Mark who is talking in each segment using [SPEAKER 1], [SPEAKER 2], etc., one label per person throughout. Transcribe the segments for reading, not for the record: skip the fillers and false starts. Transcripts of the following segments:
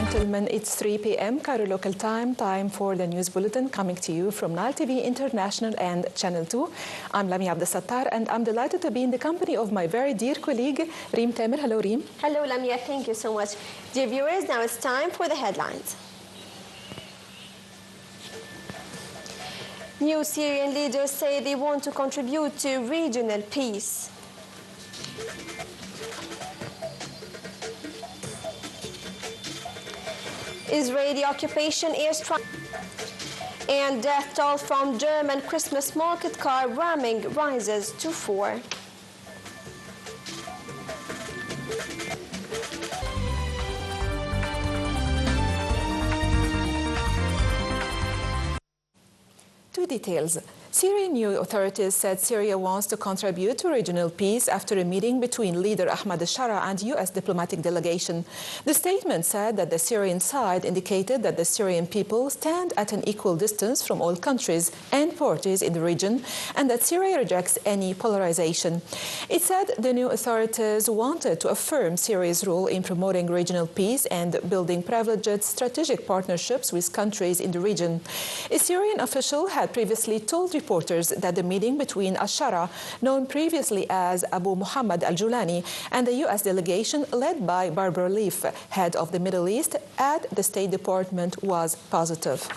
[SPEAKER 1] gentlemen, it's 3 p.m. Cairo local time for the news bulletin coming to you from Nile TV International and Channel 2. I'm Lamia Abdesattar and I'm delighted to be in the company of my very dear colleague, Reem Tamer. Hello, Reem.
[SPEAKER 2] Hello, Lamia. Thank you so much. Dear viewers, now it's time for the headlines. New Syrian leaders say they want to contribute to regional peace. Israeli occupation airstrike and death toll from German Christmas market car ramming rises to 4.
[SPEAKER 1] Two details. Syrian new authorities said Syria wants to contribute to regional peace after a meeting between leader Ahmad al-Shara and U.S. diplomatic delegation. The statement said that the Syrian side indicated that the Syrian people stand at an equal distance from all countries and parties in the region and that Syria rejects any polarization. It said the new authorities wanted to affirm Syria's role in promoting regional peace and building privileged strategic partnerships with countries in the region. A Syrian official had previously told reporters that the meeting between al-Shara, known previously as Abu Muhammad al-Julani, and the U.S. delegation led by Barbara Leaf, head of the Middle East, at the State Department was positive.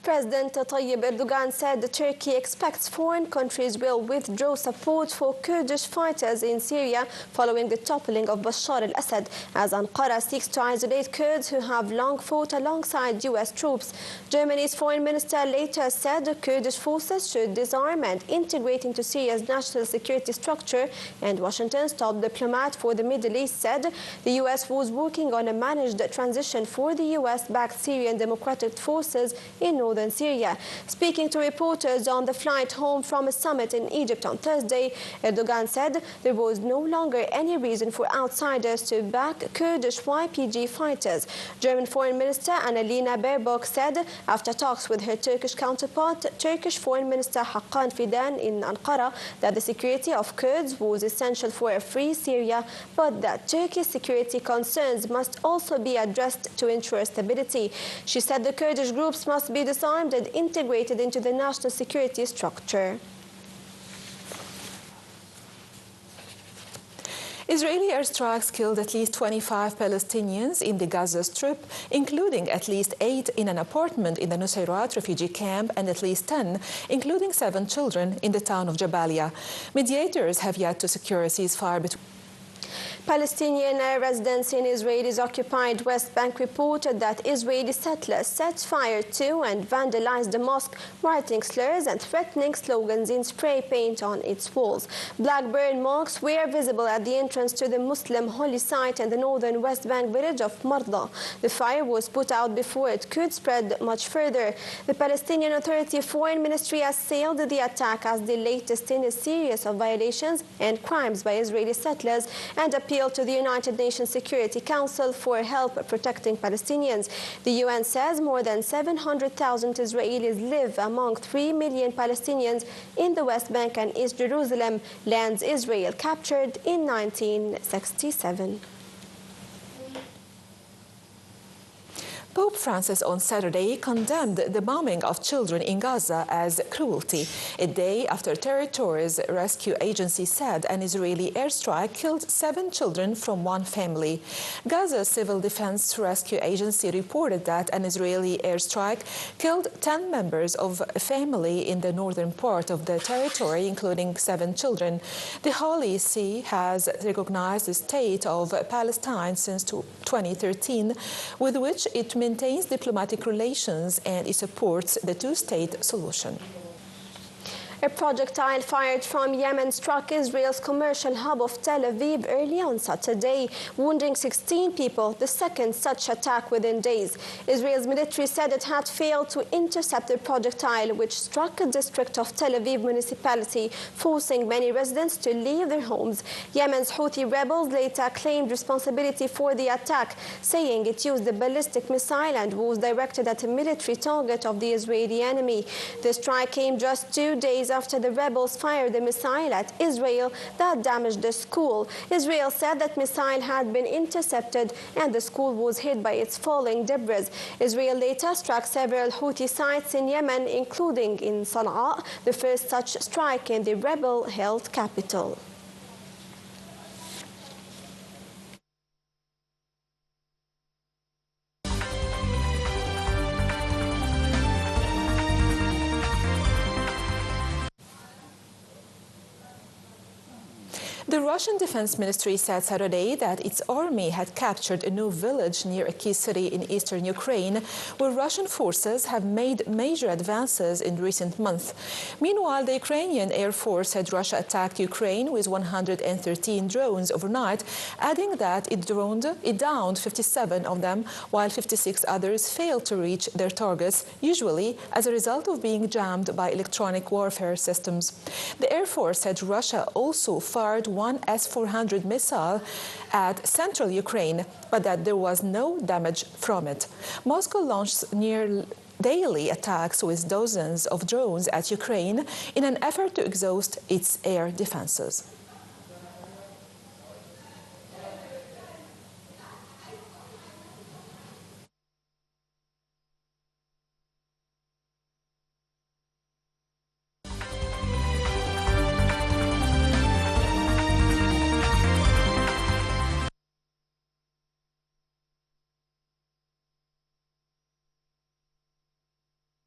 [SPEAKER 2] President Tayyip Erdogan said Turkey expects foreign countries will withdraw support for Kurdish fighters in Syria following the toppling of Bashar al-Assad, as Ankara seeks to isolate Kurds who have long fought alongside U.S. troops. Germany's foreign minister later said the Kurdish forces should disarm and integrate into Syria's national security structure, and Washington's top diplomat for the Middle East said the U.S. was working on a managed transition for the U.S.-backed Syrian Democratic Forces in northern Syria. Speaking to reporters on the flight home from a summit in Egypt on Thursday, Erdogan said there was no longer any reason for outsiders to back Kurdish YPG fighters. German Foreign Minister Annalena Baerbock said after talks with her Turkish counterpart, Turkish Foreign Minister Hakan Fidan in Ankara, that the security of Kurds was essential for a free Syria, but that Turkey's security concerns must also be addressed to ensure stability. She said the Kurdish groups must be disarmed and integrated into the national security structure.
[SPEAKER 1] Israeli airstrikes killed at least 25 Palestinians in the Gaza Strip, including at least 8 in an apartment in the Nusayrat refugee camp and at least 10, including 7 children, in the town of Jabalia. Mediators have yet to secure a ceasefire between
[SPEAKER 2] Palestinian residents in Israel's occupied West Bank reported that Israeli settlers set fire to and vandalized the mosque, writing slurs and threatening slogans in spray paint on its walls. Black burn marks were visible at the entrance to the Muslim holy site in the northern West Bank village of Marda. The fire was put out before it could spread much further. The Palestinian Authority Foreign Ministry assailed the attack as the latest in a series of violations and crimes by Israeli settlers and appealed to the United Nations Security Council for help protecting Palestinians. The UN says more than 700,000 Israelis live among 3 million Palestinians in the West Bank and East Jerusalem, lands Israel captured in 1967.
[SPEAKER 1] Pope Francis on Saturday condemned the bombing of children in Gaza as cruelty, a day after Territories Rescue Agency said an Israeli airstrike killed 7 children from one family. Gaza's Civil Defense Rescue Agency reported that an Israeli airstrike killed 10 members of a family in the northern part of the territory, including 7 children. The Holy See has recognized the state of Palestine since 2013, with which it maintains diplomatic relations and it supports the two-state solution.
[SPEAKER 2] A projectile fired from Yemen struck Israel's commercial hub of Tel Aviv early on Saturday, wounding 16 people, the second such attack within days. Israel's military said it had failed to intercept the projectile, which struck a district of Tel Aviv municipality, forcing many residents to leave their homes. Yemen's Houthi rebels later claimed responsibility for the attack, saying it used a ballistic missile and was directed at a military target of the Israeli enemy. The strike came just 2 days days after the rebels fired a missile at Israel that damaged the school. Israel said that missile had been intercepted and the school was hit by its falling debris. Israel later struck several Houthi sites in Yemen, including in Sana'a, the first such strike in the rebel-held capital.
[SPEAKER 1] The Russian Defense Ministry said Saturday that its army had captured a new village near a key city in eastern Ukraine, where Russian forces have made major advances in recent months. Meanwhile, the Ukrainian Air Force said Russia attacked Ukraine with 113 drones overnight, adding that it downed 57 of them, while 56 others failed to reach their targets, usually as a result of being jammed by electronic warfare systems. The Air Force said Russia also fired one S-400 missile at central Ukraine, but that there was no damage from it. Moscow launched near daily attacks with dozens of drones at Ukraine in an effort to exhaust its air defenses.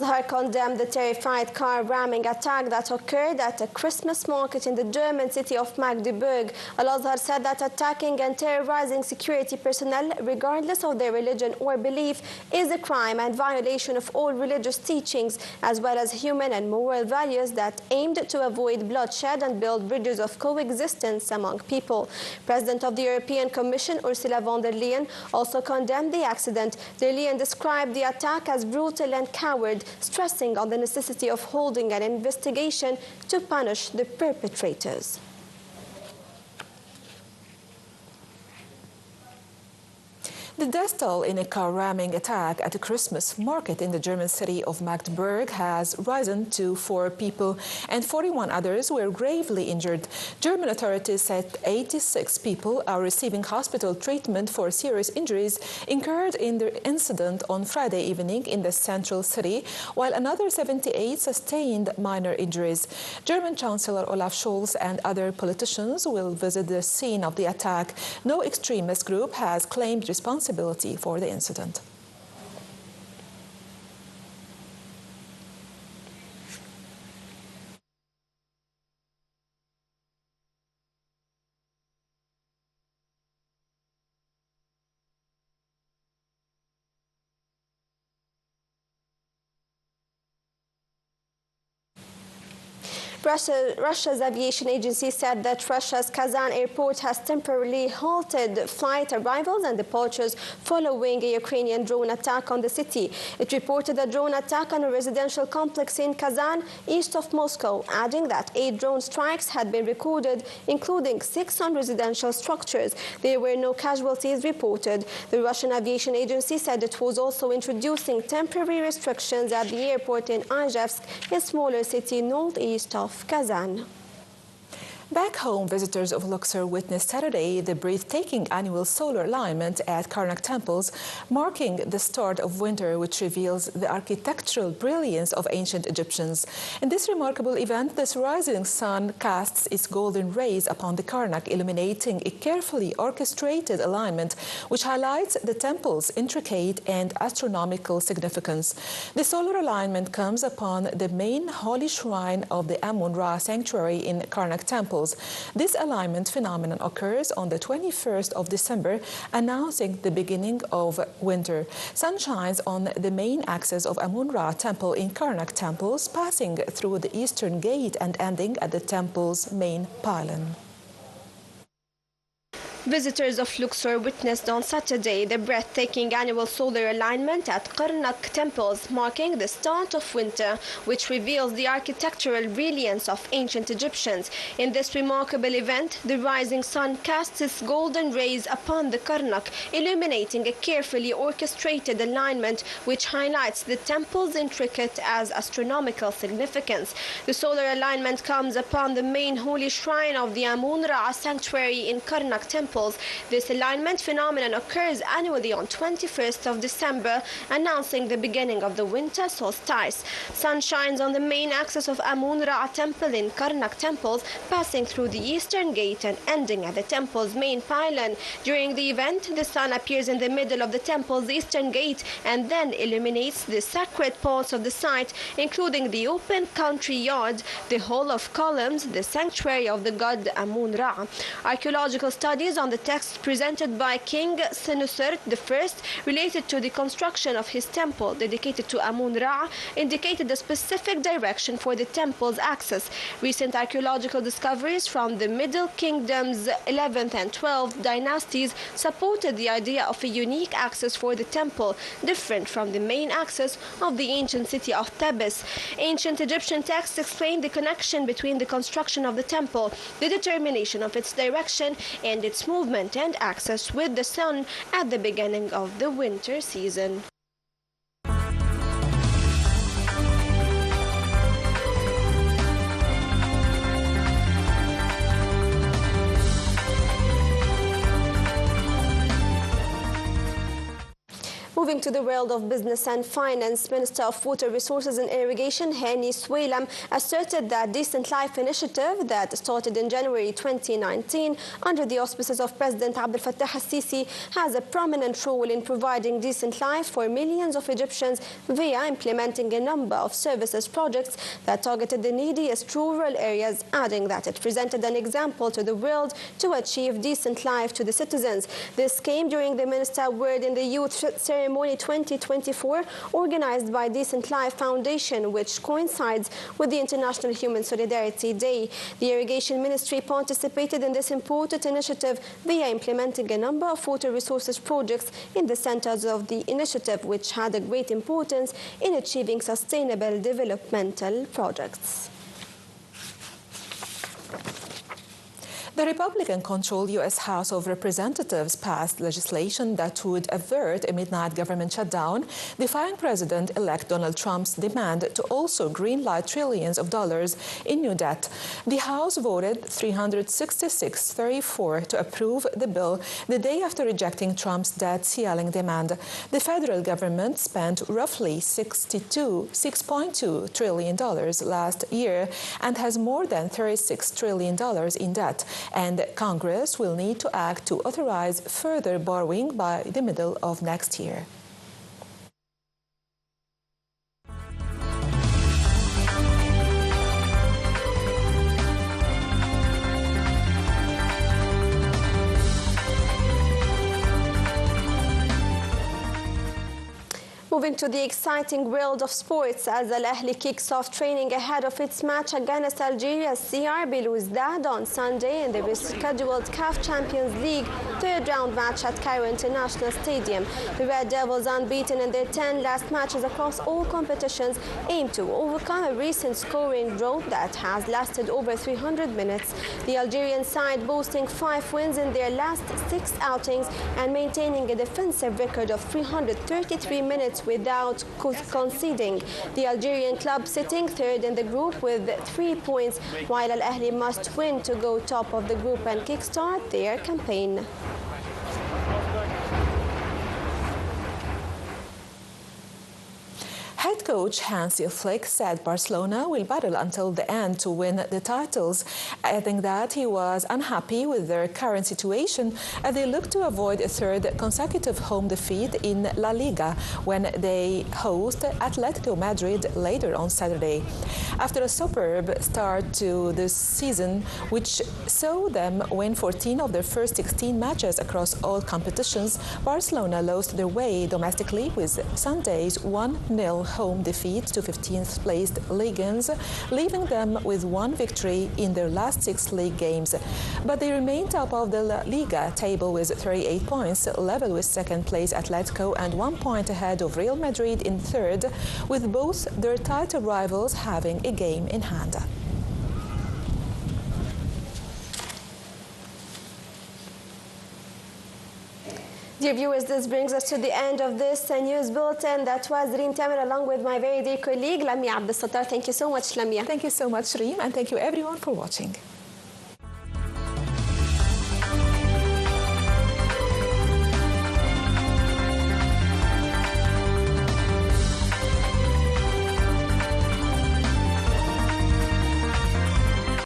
[SPEAKER 2] Bethha condemned the terrified car ramming attack that occurred at a Christmas market in the German city of Magdeburg. Al-Azhar said that attacking and terrorizing security personnel, regardless of their religion or belief, is a crime and violation of all religious teachings, as well as human and moral values that aimed to avoid bloodshed and build bridges of coexistence among people. President of the European Commission, Ursula von der Leyen, also condemned the accident. Der Leyen described the attack as brutal and coward, stressing on the necessity of holding an investigation to punish the perpetrators.
[SPEAKER 1] The death toll in a car ramming attack at a Christmas market in the German city of Magdeburg has risen to 4 people, and 41 others were gravely injured. German authorities said 86 people are receiving hospital treatment for serious injuries incurred in the incident on Friday evening in the central city, while another 78 sustained minor injuries. German Chancellor Olaf Scholz and other politicians will visit the scene of the attack. No extremist group has claimed responsibility for the incident.
[SPEAKER 2] Russia's aviation agency said that Russia's Kazan airport has temporarily halted flight arrivals and departures following a Ukrainian drone attack on the city. It reported a drone attack on a residential complex in Kazan, east of Moscow, adding that 8 drone strikes had been recorded, including 6 on residential structures. There were no casualties reported. The Russian aviation agency said it was also introducing temporary restrictions at the airport in Izhevsk, a smaller city northeast of Kazan.
[SPEAKER 1] Back home, visitors of Luxor witnessed Saturday the breathtaking annual solar alignment at Karnak temples, marking the start of winter, which reveals the architectural brilliance of ancient Egyptians. In this remarkable event, the rising sun casts its golden rays upon the Karnak, illuminating a carefully orchestrated alignment which highlights the temple's intricate and astronomical significance. The solar alignment comes upon the main holy shrine of the Amun-Ra sanctuary in Karnak temple. This alignment phenomenon occurs on the 21st of December, announcing the beginning of winter. Sun shines on the main axis of Amun-Ra temple in Karnak temples, passing through the eastern gate and ending at the temple's main pylon.
[SPEAKER 2] Visitors of Luxor witnessed on Saturday the breathtaking annual solar alignment at Karnak temples, marking the start of winter, which reveals the architectural brilliance of ancient Egyptians. In this remarkable event, the rising sun casts its golden rays upon the Karnak, illuminating a carefully orchestrated alignment which highlights the temple's intricate as astronomical significance. The solar alignment comes upon the main holy shrine of the Amun-Ra sanctuary in Karnak temples. This alignment phenomenon occurs annually on 21st of December, announcing the beginning of the winter solstice. Sun shines on the main axis of Amun-Ra temple in Karnak temples, passing through the eastern gate and ending at the temple's main pylon. During the event, the sun appears in the middle of the temple's eastern gate and then illuminates the sacred parts of the site, including the open country yard, the hall of columns, the sanctuary of the god Amun-Ra. Archaeological studies on the text presented by King Senusert I related to the construction of his temple dedicated to Amun-Ra indicated a specific direction for the temple's axis. Recent archaeological discoveries from the Middle Kingdom's 11th and 12th dynasties supported the idea of a unique axis for the temple, different from the main axis of the ancient city of Thebes. Ancient Egyptian texts explain the connection between the construction of the temple, the determination of its direction, and its movement and access with the sun at the beginning of the winter season. Moving to the world of business and finance, Minister of Water Resources and Irrigation, Hani Swaylam, asserted that Decent Life initiative that started in January 2019 under the auspices of President Abdel Fattah al-Sisi has a prominent role in providing decent life for millions of Egyptians via implementing a number of services projects that targeted the neediest rural areas, adding that it presented an example to the world to achieve decent life to the citizens. This came during the Minister Word in the Youth Ceremony 2024 organized by Decent Life Foundation, which coincides with the International Human Solidarity Day. The Irrigation Ministry participated in this important initiative via implementing a number of water resources projects in the centers of the initiative, which had a great importance in achieving sustainable developmental projects.
[SPEAKER 1] The Republican-controlled U.S. House of Representatives passed legislation that would avert a midnight government shutdown, defying President-elect Donald Trump's demand to also greenlight trillions of dollars in new debt. The House voted 366-34 to approve the bill the day after rejecting Trump's debt ceiling demand. The federal government spent roughly $6.2 trillion last year and has more than $36 trillion in debt. And Congress will need to act to authorize further borrowing by the middle of next year.
[SPEAKER 2] Moving to the exciting world of sports, as Al Ahly kicks off training ahead of its match against Algeria's CR Belouizdad on Sunday in the rescheduled CAF Champions League third-round match at Cairo International Stadium. The Red Devils, unbeaten in their 10 last matches across all competitions, aim to overcome a recent scoring drought that has lasted over 300 minutes. The Algerian side boasting 5 wins in their last 6 outings and maintaining a defensive record of 333 minutes without conceding. The Algerian club sitting third in the group with 3 points, while Al Ahly must win to go top of the group and kickstart their campaign.
[SPEAKER 1] Head coach Hansi Flick said Barcelona will battle until the end to win the titles, adding that he was unhappy with their current situation as they look to avoid a third consecutive home defeat in La Liga when they host Atletico Madrid later on Saturday. After a superb start to this season, which saw them win 14 of their first 16 matches across all competitions, Barcelona lost their way domestically with Sunday's 1-0 home 1 defeat to 15th placed Lions, leaving them with 1 victory in their last 6 league games. But they remain top of the La Liga table with 38 points, level with second place Atletico and 1 point ahead of Real Madrid in third, with both their title rivals having a game in hand.
[SPEAKER 2] Dear viewers, this brings us to the end of this news bulletin. That was Reem Tamer along with my very dear colleague, Lamia Abdel Sattar. Thank you so much, Lamia.
[SPEAKER 1] Thank you so much, Reem, and thank you everyone for watching.